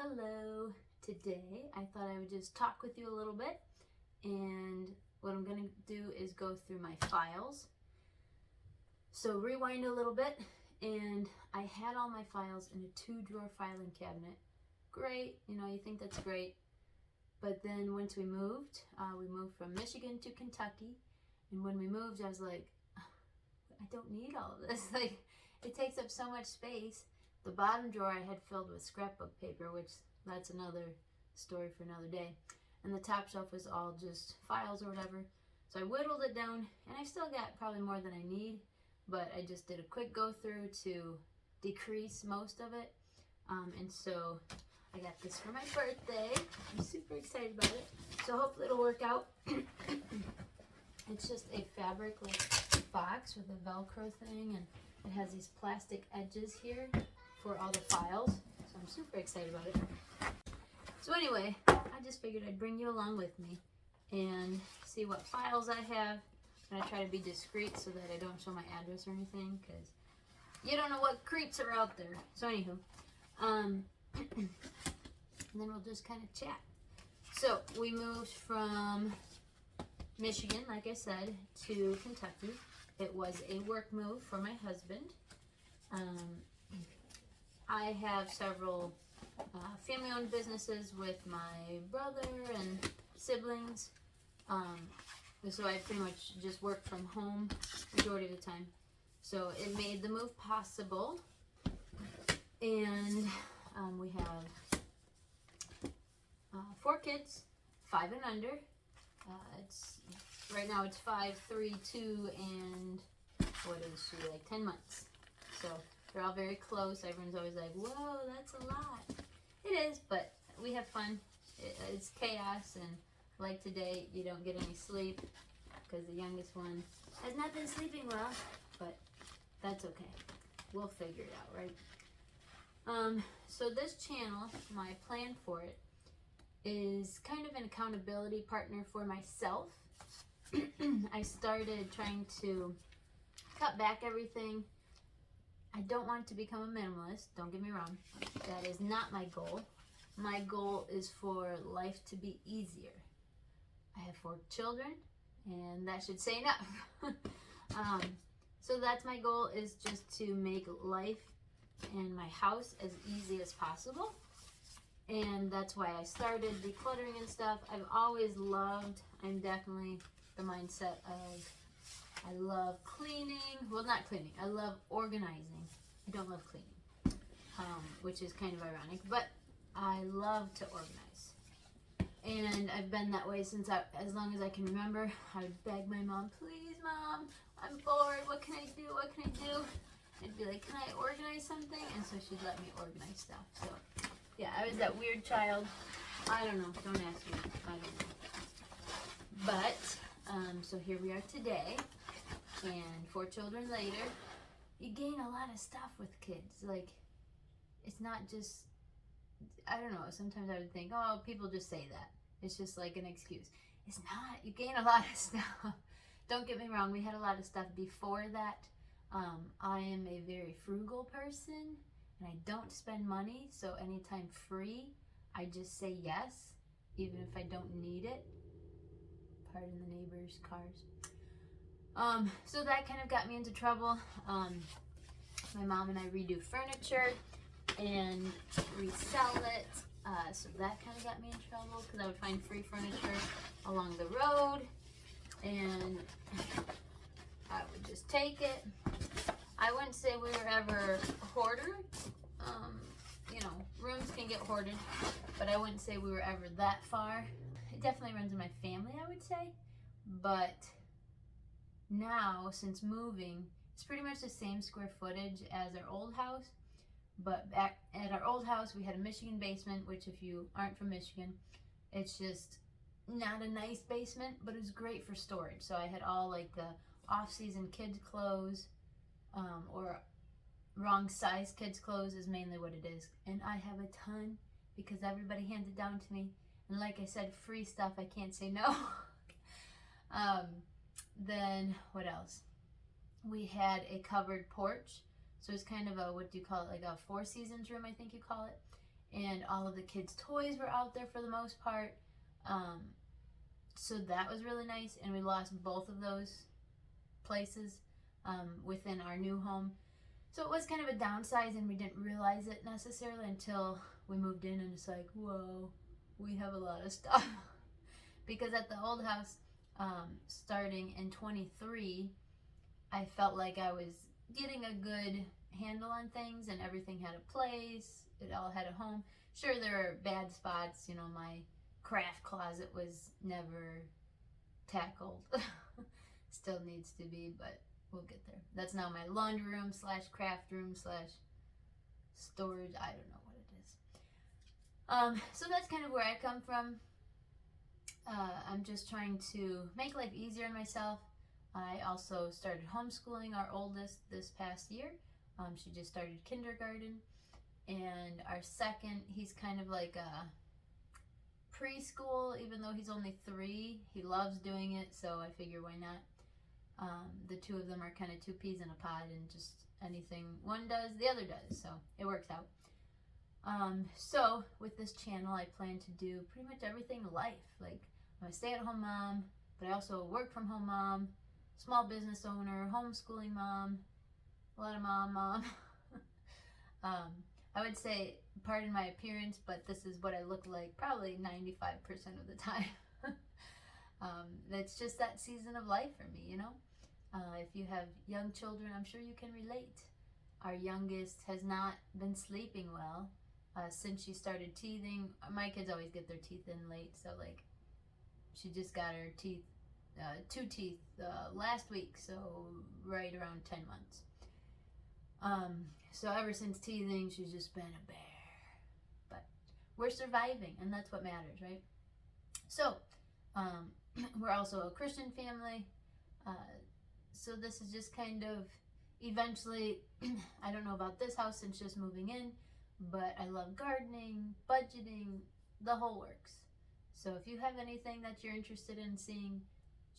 Hello. Today I thought I would just talk with you a little bit, and what I'm going to do is go through my files. So rewind a little bit, and I had all my files in a 2-drawer filing cabinet. Great, you think that's great. But then once we moved from Michigan to Kentucky, and when we moved I was like, I don't need all of this. Like, it takes up so much space. The bottom drawer I had filled with scrapbook paper, which that's another story for another day. And the top shelf was all just files or whatever. So I whittled it down, and I still got probably more than I need, but I just did a quick go through to decrease most of it. And so I got this for my birthday. I'm super excited about it. So hopefully it'll work out. It's just a fabric box with a Velcro thing, and it has these plastic edges here for all the files. So I'm super excited about it. So anyway, I just figured I'd bring you along with me and see what files I have. I'm gonna try to be discreet so that I don't show my address or anything, because you don't know what creeps are out there. So anywho, and then we'll just kind of chat. So we moved from Michigan, like I said, to Kentucky. It was a work move for my husband. I have several family-owned businesses with my brother and siblings. So I pretty much just work from home majority of the time. So it made the move possible. And we have 4 kids, 5 and under. Right now it's 5, 3, 2, and what is she, like 10 months. So they're all very close. Everyone's always like, whoa, that's a lot. It is, but we have fun. It's chaos, and like today, you don't get any sleep because the youngest one has not been sleeping well, but that's okay. We'll figure it out, right? So this channel, my plan for it, is kind of an accountability partner for myself. I started trying to cut back everything. I don't want to become a minimalist, don't get me wrong. That is not my goal. My goal is for life to be easier. I have 4 children, and that should say enough. So that's my goal, is just to make life and my house as easy as possible. And that's why I started decluttering and stuff. I've always loved, I'm definitely the mindset of, I love cleaning. Well, not cleaning. I love organizing. I don't love cleaning, which is kind of ironic, but I love to organize. And I've been that way since as long as I can remember. I would beg my mom, please, Mom, I'm bored. What can I do? What can I do? I'd be like, can I organize something? And so she'd let me organize stuff. So yeah, I was that weird child. I don't know. Don't ask me. I don't know. But, so here we are today. And 4 children later, you gain a lot of stuff with kids. Like, it's not just, I don't know. Sometimes I would think, oh, people just say that. It's just like an excuse. It's not. You gain a lot of stuff. Don't get me wrong. We had a lot of stuff before that. I am a very frugal person, and I don't spend money. So anytime free, I just say yes, even if I don't need it. Pardon the neighbors' cars. So that kind of got me into trouble. My mom and I redo furniture and resell it. So that kind of got me in trouble, because I would find free furniture along the road, and I would just take it. I wouldn't say we were ever a hoarder. Rooms can get hoarded, but I wouldn't say we were ever that far. It definitely runs in my family, I would say. But now, since moving, it's pretty much the same square footage as our old house. But back at our old house, we had a Michigan basement, which, if you aren't from Michigan, it's just not a nice basement, but it was great for storage. So I had all like the off-season kids clothes, or wrong size kids clothes is mainly what it is. And I have a ton because everybody hands it down to me. And like I said, free stuff, I can't say no. Then what else? We had a covered porch. So it's kind of a, what do you call it? Like a 4 seasons room, I think you call it. and all of the kids' toys were out there for the most part. So that was really nice, and we lost both of those places within our new home. So it was kind of a downsize, and we didn't realize it necessarily until we moved in, and it's like, whoa, we have a lot of stuff. Because at the old house, starting in 23, I felt like I was getting a good handle on things, and everything had a place, it all had a home. Sure, there are bad spots, you know, my craft closet was never tackled. Still needs to be, but we'll get there. That's now my laundry room / craft room / storage. I don't know what it is. So that's kind of where I come from. I'm just trying to make life easier on myself. I also started homeschooling our oldest this past year. She just started kindergarten. And our second, he's kind of like a preschool, even though he's only 3. He loves doing it, so I figure why not. The two of them are kind of 2 peas in a pod, and just anything one does, the other does, so it works out. So with this channel, I plan to do pretty much everything in life. Like, I'm a stay-at-home mom, but I also work from home mom, small business owner, homeschooling mom, a lot of mom. I would say, pardon my appearance, but this is what I look like probably 95% of the time. That's just that season of life for me, you know? If you have young children, I'm sure you can relate. Our youngest has not been sleeping well since she started teething. My kids always get their teeth in late, so like she just got her teeth, 2 teeth last week, so right around 10 months. So ever since teething, she's just been a bear. But we're surviving, and that's what matters, right? So, we're also a Christian family. So this is just kind of, eventually, I don't know about this house since just moving in, but I love gardening, budgeting, the whole works. So if you have anything that you're interested in seeing,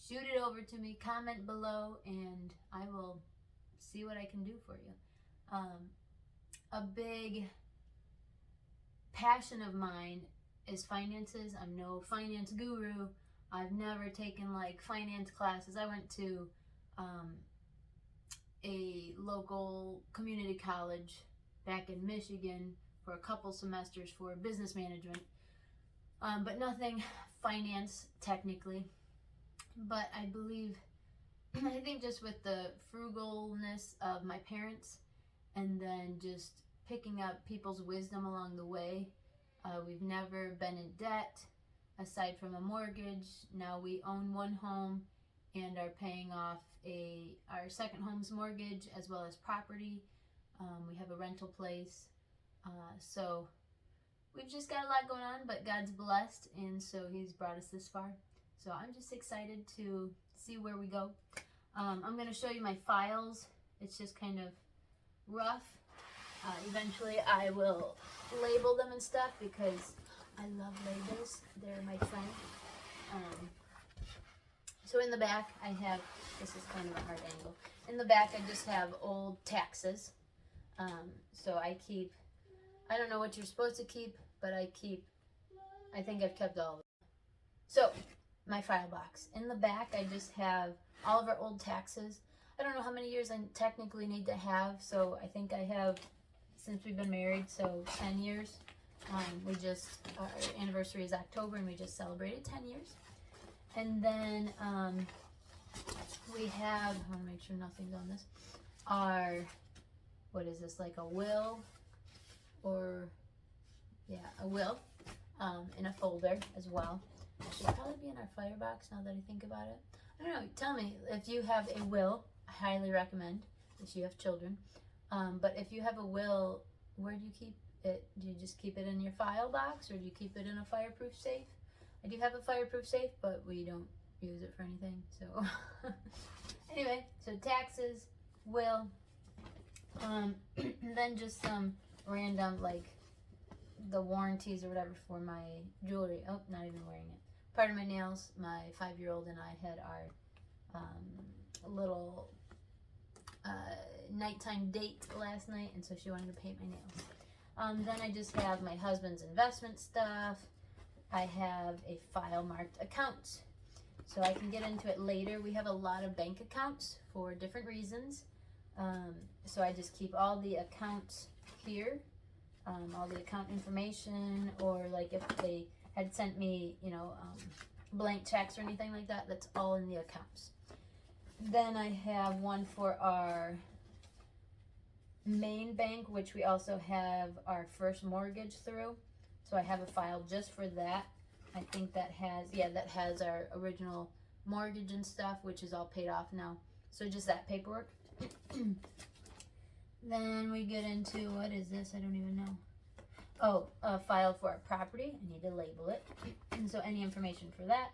shoot it over to me, comment below, and I will see what I can do for you. A big passion of mine is finances. I'm no finance guru. I've never taken like finance classes. I went to a local community college back in Michigan for a couple semesters for business management, but nothing finance technically. But I believe, I think just with the frugalness of my parents, and then just picking up people's wisdom along the way. We've never been in debt, aside from a mortgage. Now we own 1 home and are paying off our second home's mortgage, as well as property. We have a rental place. So we've just got a lot going on, but God's blessed, and so He's brought us this far. So I'm just excited to see where we go. I'm going to show you my files. It's just kind of rough. Eventually I will label them and stuff because I love labels. They're my friend. So in the back I have, this is kind of a hard angle. In the back I just have old taxes. So I keep, I don't know what you're supposed to keep, but I think I've kept all of them. So my file box. In the back I just have all of our old taxes. I don't know how many years I technically need to have, so I think I have, since we've been married, so 10 years. Our anniversary is October, and we just celebrated 10 years. And then we have, I want to make sure nothing's on this, what is this, like a will, a will in a folder as well. It should probably be in our firebox now that I think about it. I don't know, tell me if you have a will. I highly recommend if you have children. But if you have a will, where do you keep it? Do you just keep it in your file box, or do you keep it in a fireproof safe? I do have a fireproof safe, but we don't use it for anything. So anyway, so taxes, will, then just some random, like the warranties or whatever for my jewelry. Oh, not even wearing it. Part of my nails. My 5-year-old and I had our little nighttime date last night, and so she wanted to paint my nails. Then I just have my husband's investment stuff. I have a file marked accounts. So I can get into it later. We have a lot of bank accounts for different reasons. So I just keep all the accounts here, all the account information, or like if they had sent me, blank checks or anything like that, that's all in the accounts. Then I have one for our main bank, which we also have our first mortgage through. So I have a file just for that. I think that has our original mortgage and stuff, which is all paid off now. So just that paperwork. Then we get into, what is this? I don't even know. Oh, a file for our property. I need to label it. And so any information for that.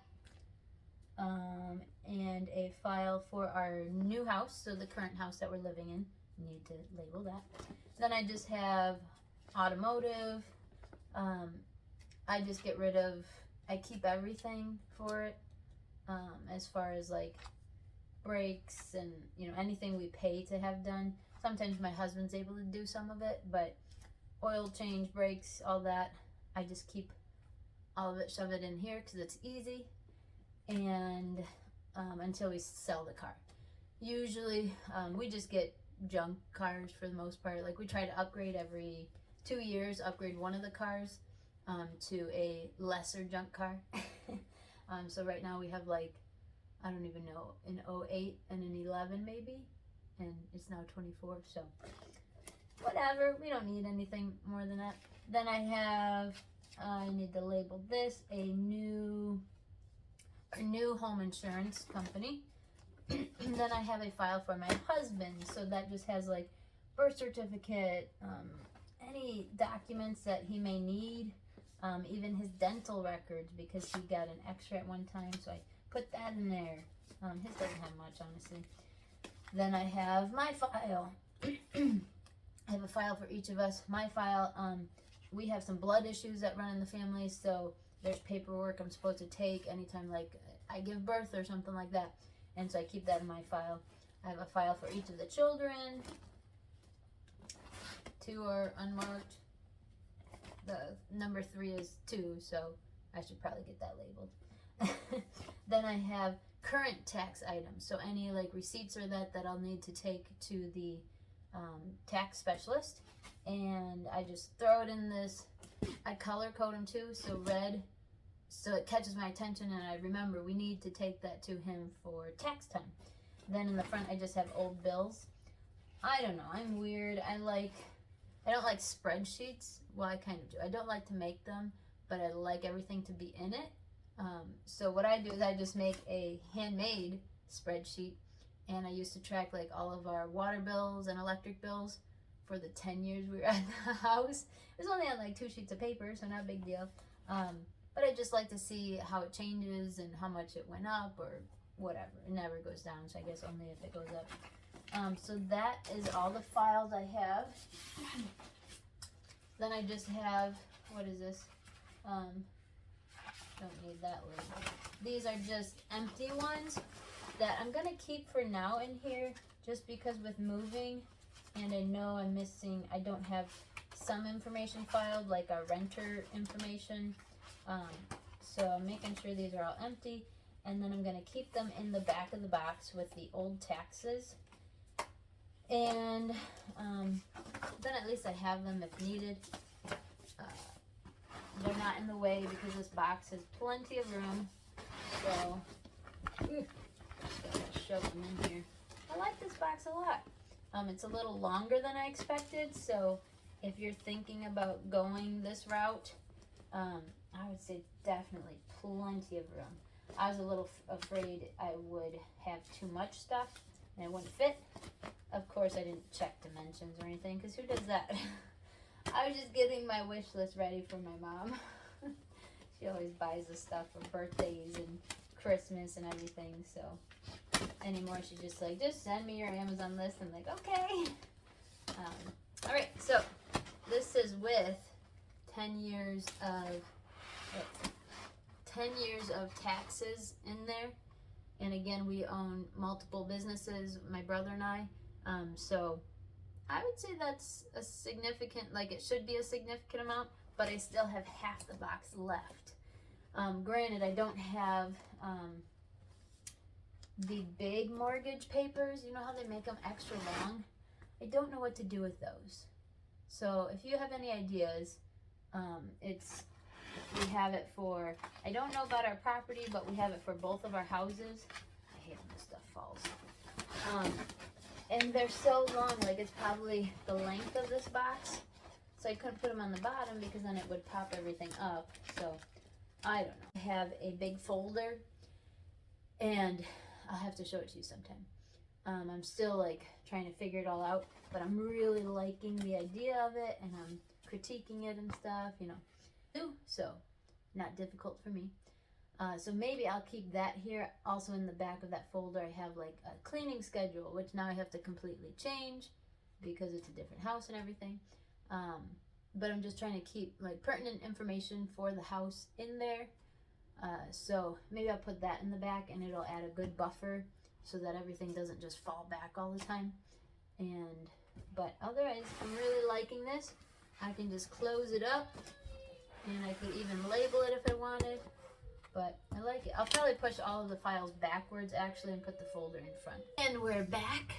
And a file for our new house, so the current house that we're living in. Need to label that. Then I just have automotive. I just get rid of, I keep everything for it, as far as like brakes and anything we pay to have done. Sometimes my husband's able to do some of it, but oil change, brakes, all that, I just keep all of it, shove it in here because it's easy, and until we sell the car. Usually we just get junk cars for the most part. Like we try to upgrade every 2 years, upgrade one of the cars to a lesser junk car. So right now we have like, I don't even know, an 08 and an 11 maybe, and it's now 24, so whatever, we don't need anything more than that. Then I have, I need to label this, a new home insurance company. Then I have a file for my husband, so that just has like birth certificate, any documents that he may need, even his dental records, because he got an x-ray at one time, so I put that in there. His doesn't have much, honestly. Then I have my file. I have a file for each of us. My file, we have some blood issues that run in the family, so there's paperwork I'm supposed to take anytime like I give birth or something like that. And so I keep that in my file. I have a file for each of the children. 2 are unmarked. The number 3 is 2, so I should probably get that labeled. Then I have current tax items. So any like receipts or that I'll need to take to the tax specialist. And I just throw it in this. I color code them too, so red, so it catches my attention and I remember we need to take that to him for tax time. Then in the front I just have old bills. I don't know, I'm weird. I don't like spreadsheets. Well, I kind of do. I don't like to make them, but I like everything to be in it. So what I do is I just make a handmade spreadsheet, and I used to track like all of our water bills and electric bills for the 10 years we were at the house. It was only on like 2 sheets of paper, so not a big deal. But I just like to see how it changes and how much it went up or whatever. It never goes down, so I guess only if it goes up. So that is all the files I have. Then I just have, what is this? Don't need that label. These are just empty ones that I'm gonna keep for now in here, just because with moving, and I know I don't have some information filed, like our renter information. So I'm making sure these are all empty, and then I'm gonna keep them in the back of the box with the old taxes. And then at least I have them if needed. They're not in the way because this box has plenty of room. So, just gotta shove them in here. I like this box a lot. It's a little longer than I expected, so if you're thinking about going this route, I would say definitely plenty of room. I was a little afraid I would have too much stuff and it wouldn't fit. Of course, I didn't check dimensions or anything, because who does that? I was just getting my wish list ready for my mom. She always buys us stuff for birthdays and Christmas and everything, so anymore she's just like, just send me your Amazon list. I'm like, okay. Alright, so this is with 10 years of taxes in there. And again, we own multiple businesses, my brother and I. So I would say that's a significant, like it should be a significant amount, but I still have half the box left. Granted, I don't have the big mortgage papers. You know how they make them extra long? I don't know what to do with those. So if you have any ideas, we have it for, I don't know about our property, but we have it for both of our houses. I hate when this stuff falls. And they're so long, like it's probably the length of this box. So I couldn't put them on the bottom because then it would pop everything up. So I don't know. I have a big folder and I'll have to show it to you sometime. I'm still like trying to figure it all out, but I'm really liking the idea of it and I'm critiquing it and stuff, you know. So not difficult for me. So maybe I'll keep that here. Also in the back of that folder, I have like a cleaning schedule, which now I have to completely change because it's a different house and everything. But I'm just trying to keep like pertinent information for the house in there. So maybe I'll put that in the back and it'll add a good buffer so that everything doesn't just fall back all the time. But otherwise, I'm really liking this. I can just close it up and I could even label it if I wanted. But I like it. I'll probably push all of the files backwards actually and put the folder in front. And we're back.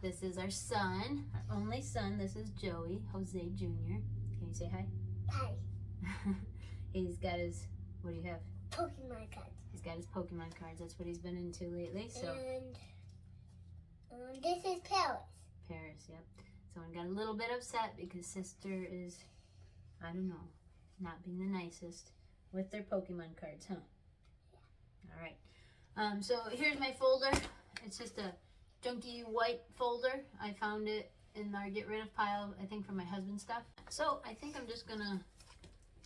This is our son, our only son. This is Joey, Jose Jr. Can you say hi? Hi. He's got his, what do you have? Pokemon cards. He's got his Pokemon cards. That's what he's been into lately. So. And this is Paris. Paris, yep. So I got a little bit upset because sister is, I don't know, not being the nicest with their Pokemon cards, huh? Yeah. All right. So here's my folder. It's just a junky white folder. I found it in our get rid of pile, I think, from my husband's stuff. So I think I'm just gonna,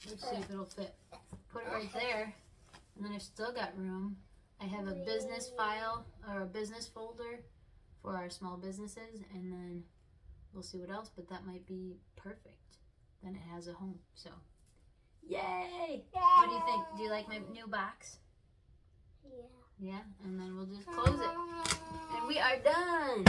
let's see if it'll fit. Put it right there. And then I've still got room. I have a business file or a business folder for our small businesses, and then we'll see what else, but that might be perfect. Then it has a home, so. Yay! What do you think? Do you like my new box? Yeah. Yeah, and then we'll just close it. And we are done!